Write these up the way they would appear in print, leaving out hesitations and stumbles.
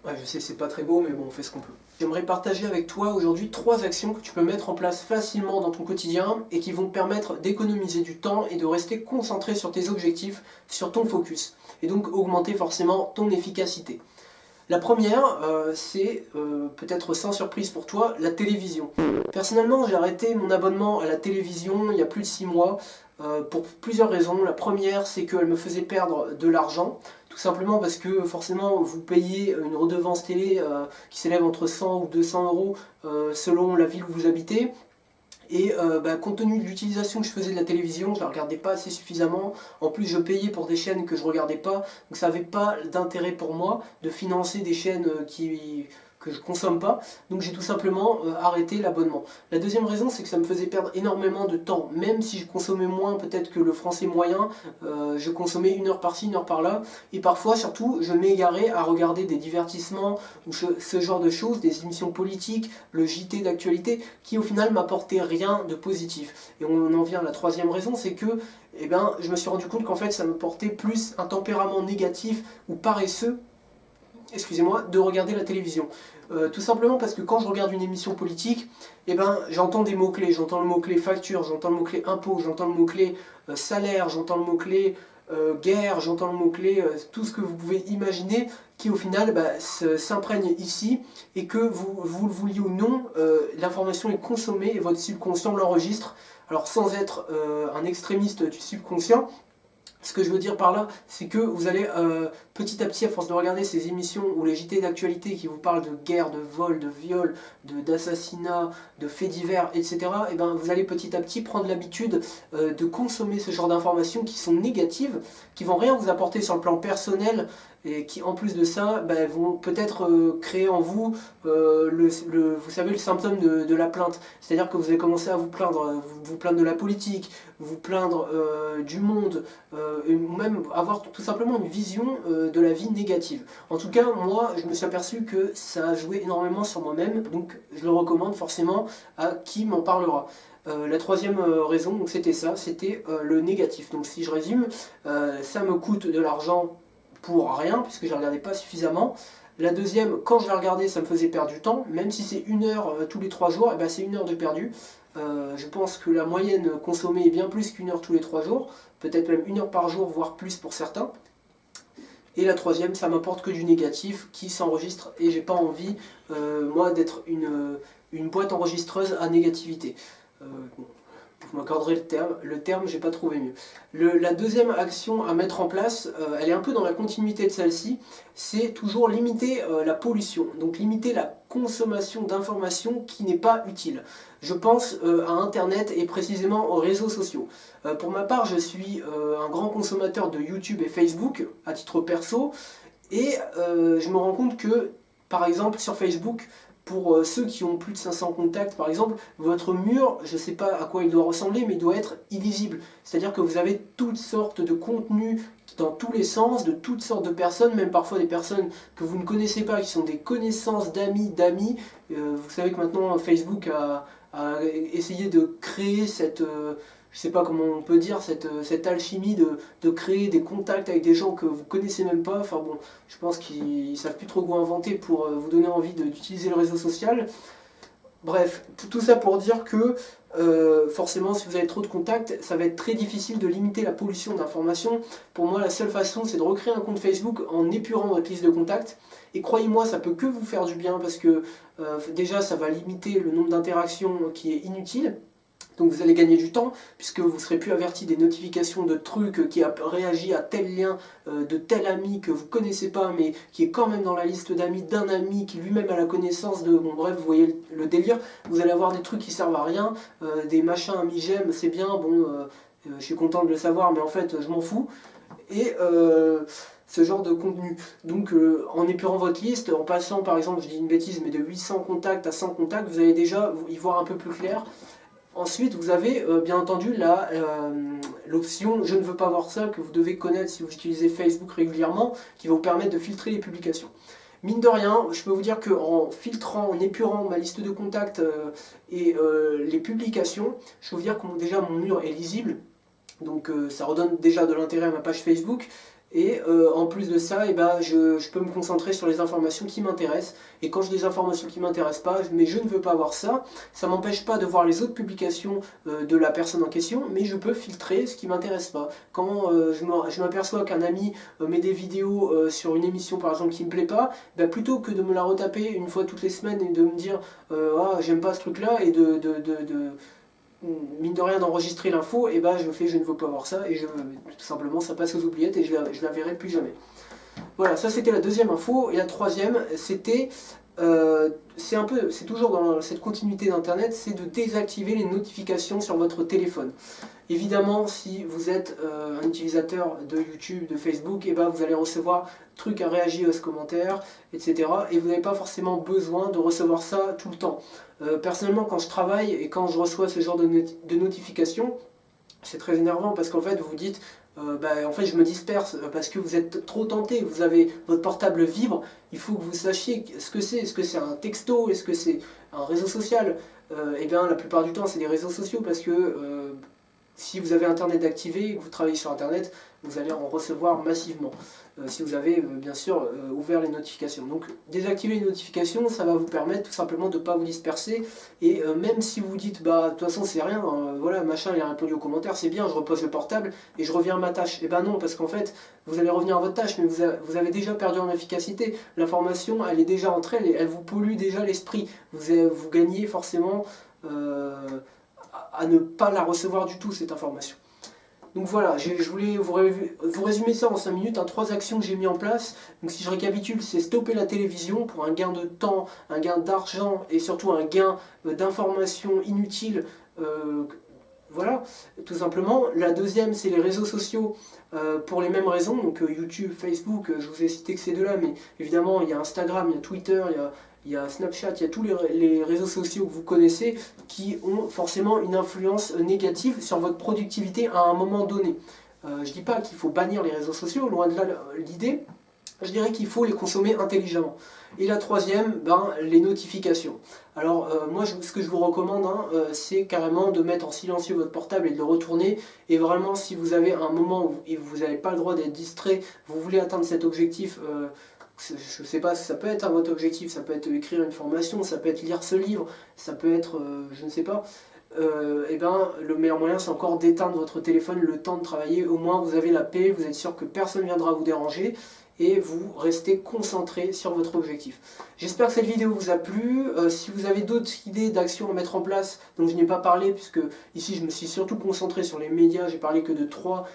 Ouais, je sais, c'est pas très beau, mais bon, on fait ce qu'on peut. J'aimerais partager avec toi aujourd'hui 3 actions que tu peux mettre en place facilement dans ton quotidien et qui vont te permettre d'économiser du temps et de rester concentré sur tes objectifs, sur ton focus, et donc augmenter forcément ton efficacité. La première, c'est peut-être sans surprise pour toi, la télévision. Personnellement, j'ai arrêté mon abonnement à la télévision il y a plus de 6 mois pour plusieurs raisons. La première, c'est qu'elle me faisait perdre de l'argent, tout simplement parce que forcément vous payez une redevance télé qui s'élève entre 100 ou 200 euros selon la ville où vous habitez. Et compte tenu de l'utilisation que je faisais de la télévision, je ne la regardais pas assez suffisamment. En plus, je payais pour des chaînes que je ne regardais pas. Donc ça n'avait pas d'intérêt pour moi de financer des chaînes que je ne consomme pas. Donc j'ai tout simplement arrêté l'abonnement. La deuxième raison, c'est que ça me faisait perdre énormément de temps. Même si je consommais moins peut-être que le français moyen, je consommais 1 heure par-ci, 1 heure par-là. Et parfois, surtout, je m'égarais à regarder des divertissements ou ce genre de choses, des émissions politiques, le JT d'actualité, qui au final m'apportaient rien de positif. Et on en vient à la troisième raison, c'est que je me suis rendu compte qu'en fait ça me portait plus un tempérament négatif ou paresseux, excusez-moi, de regarder la télévision. Tout simplement parce que quand je regarde une émission politique, j'entends des mots-clés, j'entends le mot-clé facture, j'entends le mot-clé impôt, j'entends le mot-clé salaire, j'entends le mot-clé guerre, j'entends le mot-clé, tout ce que vous pouvez imaginer, qui au final s'imprègne ici, et que vous le vouliez ou non, l'information est consommée et votre subconscient l'enregistre. Alors sans être un extrémiste du subconscient, ce que je veux dire par là, c'est que vous allez petit à petit, à force de regarder ces émissions ou les JT d'actualité qui vous parlent de guerre, de vol, de viol, d'assassinat, de faits divers, etc., vous allez petit à petit prendre l'habitude de consommer ce genre d'informations qui sont négatives, qui vont rien vous apporter sur le plan personnel, et qui en plus de ça vont peut-être créer en vous vous savez, le symptôme de la plainte. C'est-à-dire que vous allez commencer à vous plaindre, vous plaindre de la politique, vous plaindre du monde, ou même avoir tout simplement une vision de la vie négative. En tout cas, moi, je me suis aperçu que ça a joué énormément sur moi-même, donc je le recommande forcément à qui m'en parlera. La troisième raison, donc c'était ça, c'était le négatif. Donc si je résume, ça me coûte de l'argent pour rien, puisque je ne la regardais pas suffisamment. La deuxième, quand je la regardais, ça me faisait perdre du temps, même si c'est 1 heure tous les 3 jours, c'est 1 heure de perdu. Je pense que la moyenne consommée est bien plus qu'1 heure tous les 3 jours, peut-être même 1 heure par jour, voire plus pour certains. Et la troisième, ça m'apporte que du négatif qui s'enregistre, et j'ai pas envie, moi, d'être une boîte enregistreuse à négativité. Bon, vous m'accorderez le terme, j'ai pas trouvé mieux. La deuxième action à mettre en place, elle est un peu dans la continuité de celle-ci, c'est toujours limiter la pollution, donc limiter la consommation d'informations qui n'est pas utile. Je pense à Internet et précisément aux réseaux sociaux. Pour ma part, je suis un grand consommateur de YouTube et Facebook à titre perso, et je me rends compte que, par exemple, sur Facebook, pour ceux qui ont plus de 500 contacts par exemple, votre mur, je ne sais pas à quoi il doit ressembler, mais il doit être illisible. C'est-à-dire que vous avez toutes sortes de contenus dans tous les sens, de toutes sortes de personnes, même parfois des personnes que vous ne connaissez pas, qui sont des connaissances d'amis. Vous savez que maintenant Facebook a essayé de créer cette... je sais pas comment on peut dire, cette alchimie de créer des contacts avec des gens que vous connaissez même pas. Enfin bon, je pense qu'ils savent plus trop quoi inventer pour vous donner envie d'utiliser le réseau social. Bref, tout ça pour dire que forcément, si vous avez trop de contacts, ça va être très difficile de limiter la pollution d'informations. Pour moi, la seule façon, c'est de recréer un compte Facebook en épurant votre liste de contacts. Et croyez-moi, ça peut que vous faire du bien parce que déjà, ça va limiter le nombre d'interactions qui est inutile. Donc vous allez gagner du temps, puisque vous ne serez plus averti des notifications de trucs qui a réagi à tel lien de tel ami que vous ne connaissez pas, mais qui est quand même dans la liste d'amis d'un ami qui lui-même a la connaissance de... Bon bref, vous voyez le délire. Vous allez avoir des trucs qui servent à rien, des machins amis j'aime, c'est bien, bon, je suis content de le savoir, mais en fait, je m'en fous. Et ce genre de contenu. Donc en épurant votre liste, en passant par exemple, je dis une bêtise, mais de 800 contacts à 100 contacts, vous allez déjà y voir un peu plus clair. Ensuite, vous avez bien entendu l'option « Je ne veux pas voir ça » que vous devez connaître si vous utilisez Facebook régulièrement, qui va vous permettre de filtrer les publications. Mine de rien, je peux vous dire qu'en filtrant, en épurant ma liste de contacts et les publications, je peux vous dire que déjà mon mur est lisible, donc ça redonne déjà de l'intérêt à ma page Facebook. Et en plus de ça, je peux me concentrer sur les informations qui m'intéressent. Et quand j'ai des informations qui ne m'intéressent pas, mais je ne veux pas voir ça, ça ne m'empêche pas de voir les autres publications de la personne en question, mais je peux filtrer ce qui ne m'intéresse pas. Quand je m'aperçois qu'un ami met des vidéos sur une émission par exemple qui ne me plaît pas, plutôt que de me la retaper une fois toutes les semaines et de me dire ah, j'aime pas ce truc là et mine de rien d'enregistrer l'info, et je ne veux pas voir ça et tout simplement ça passe aux oubliettes et je la verrai plus jamais. Voilà, ça c'était la deuxième info. Et la troisième, c'était, c'est toujours dans cette continuité d'internet, c'est de désactiver les notifications sur votre téléphone. Évidemment, si vous êtes un utilisateur de YouTube, de Facebook, vous allez recevoir trucs à réagir aux commentaires, etc. Et vous n'avez pas forcément besoin de recevoir ça tout le temps. Personnellement, quand je travaille et quand je reçois ce genre de notifications, c'est très énervant parce qu'en fait vous vous dites en fait je me disperse parce que vous êtes trop tenté, vous avez votre portable vibre, il faut que vous sachiez ce que c'est. Est-ce que c'est un texto, est-ce que c'est un réseau social? La plupart du temps c'est des réseaux sociaux parce que si vous avez internet activé et que vous travaillez sur internet, vous allez en recevoir massivement. Si vous avez bien sûr ouvert les notifications. Donc désactiver les notifications, ça va vous permettre tout simplement de ne pas vous disperser. Et même si vous dites de toute façon c'est rien, voilà, machin il a répondu aux commentaires, c'est bien, je repose le portable et je reviens à ma tâche. Et non, parce qu'en fait vous allez revenir à votre tâche, mais vous avez déjà perdu en efficacité. L'information elle est déjà entre elles et elle vous pollue déjà l'esprit. Vous gagnez forcément à ne pas la recevoir du tout, cette information. Donc voilà, je voulais vous résumer ça en 5 minutes, 3 actions que j'ai mis en place. Donc si je récapitule, c'est stopper la télévision pour un gain de temps, un gain d'argent et surtout un gain d'informations inutiles. Voilà, tout simplement. La deuxième, c'est les réseaux sociaux pour les mêmes raisons. Donc YouTube, Facebook, je vous ai cité que ces deux-là, mais évidemment il y a Instagram, il y a Twitter, il y a Snapchat, il y a tous les réseaux sociaux que vous connaissez qui ont forcément une influence négative sur votre productivité à un moment donné. Je ne dis pas qu'il faut bannir les réseaux sociaux, loin de là l'idée. Je dirais qu'il faut les consommer intelligemment. Et la troisième, les notifications. Alors moi ce que je vous recommande, c'est carrément de mettre en silencieux votre portable et de le retourner. Et vraiment si vous avez un moment où vous n'avez pas le droit d'être distrait, vous voulez atteindre cet objectif, je ne sais pas, ça peut être votre objectif, ça peut être écrire une formation, ça peut être lire ce livre, ça peut être, je ne sais pas, le meilleur moyen c'est encore d'éteindre votre téléphone le temps de travailler. Au moins vous avez la paix, vous êtes sûr que personne ne viendra vous déranger et vous restez concentré sur votre objectif. J'espère que cette vidéo vous a plu. Si vous avez d'autres idées d'actions à mettre en place dont je n'ai pas parlé, puisque ici je me suis surtout concentré sur les médias, j'ai parlé que de 3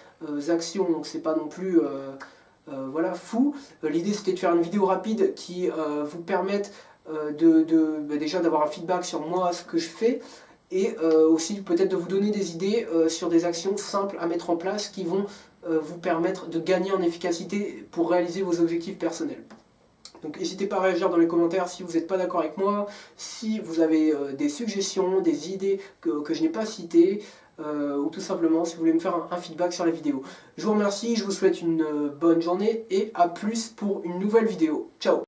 actions, donc c'est pas non plus voilà, fou. L'idée c'était de faire une vidéo rapide qui vous permette déjà d'avoir un feedback sur moi, ce que je fais, et aussi peut-être de vous donner des idées sur des actions simples à mettre en place qui vont vous permettre de gagner en efficacité pour réaliser vos objectifs personnels. Donc n'hésitez pas à réagir dans les commentaires si vous n'êtes pas d'accord avec moi, si vous avez des suggestions, des idées que je n'ai pas citées, ou tout simplement si vous voulez me faire un feedback sur la vidéo. Je vous remercie, je vous souhaite une bonne journée et à plus pour une nouvelle vidéo. Ciao!